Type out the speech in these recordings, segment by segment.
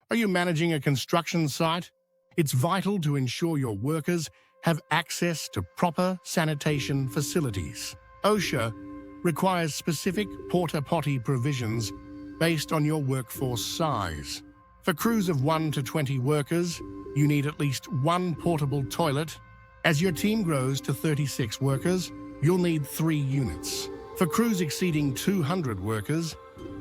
Are you managing a construction site? It's vital to ensure your workers have access to proper sanitation facilities. OSHA requires specific porta potty provisions based on your workforce size. For crews of 1 to 20 workers, you need at least one portable toilet. As your team grows to 36 workers, you'll need 3 units. For crews exceeding 200 workers,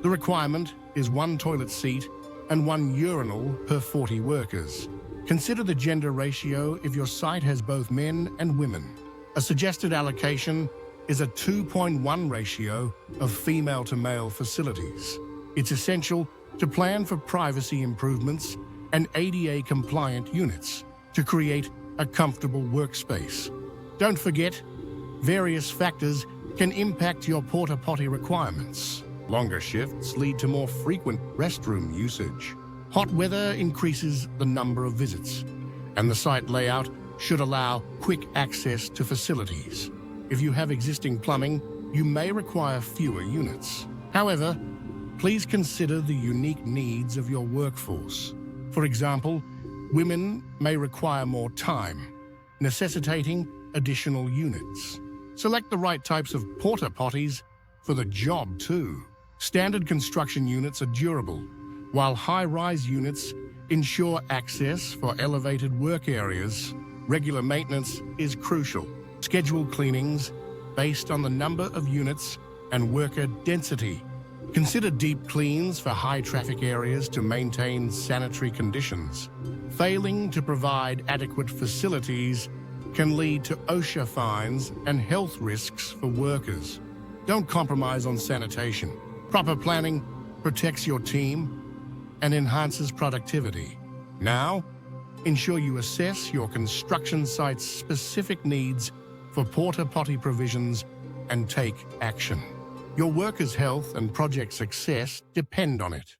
the requirement is 1 toilet seat and 1 urinal per 40 workers. Consider the gender ratio if your site has both men and women. A suggested allocation is a 2.1 ratio of female to male facilities. It's essential to plan for privacy improvements and ADA-compliant units to create a comfortable workspace. Don't forget, various factors can impact your porta potty requirements. Longer shifts lead to more frequent restroom usage. Hot weather increases the number of visits, and the site layout should allow quick access to facilities. If you have existing plumbing, you may require fewer units. However, please consider the unique needs of your workforce. For example, women may require more time, necessitating additional units. Select the right types of porta potties for the job too. Standard construction units are durable, while high-rise units ensure access for elevated work areas. Regular maintenance is crucial. Schedule cleanings based on the number of units and worker density. Consider deep cleans for high-traffic areas to maintain sanitary conditions. Failing to provide adequate facilities can lead to OSHA fines and health risks for workers. Don't compromise on sanitation. Proper planning protects your team and enhances productivity. Now, ensure you assess your construction site's specific needs for porta potty provisions and take action. Your workers' health and project success depend on it.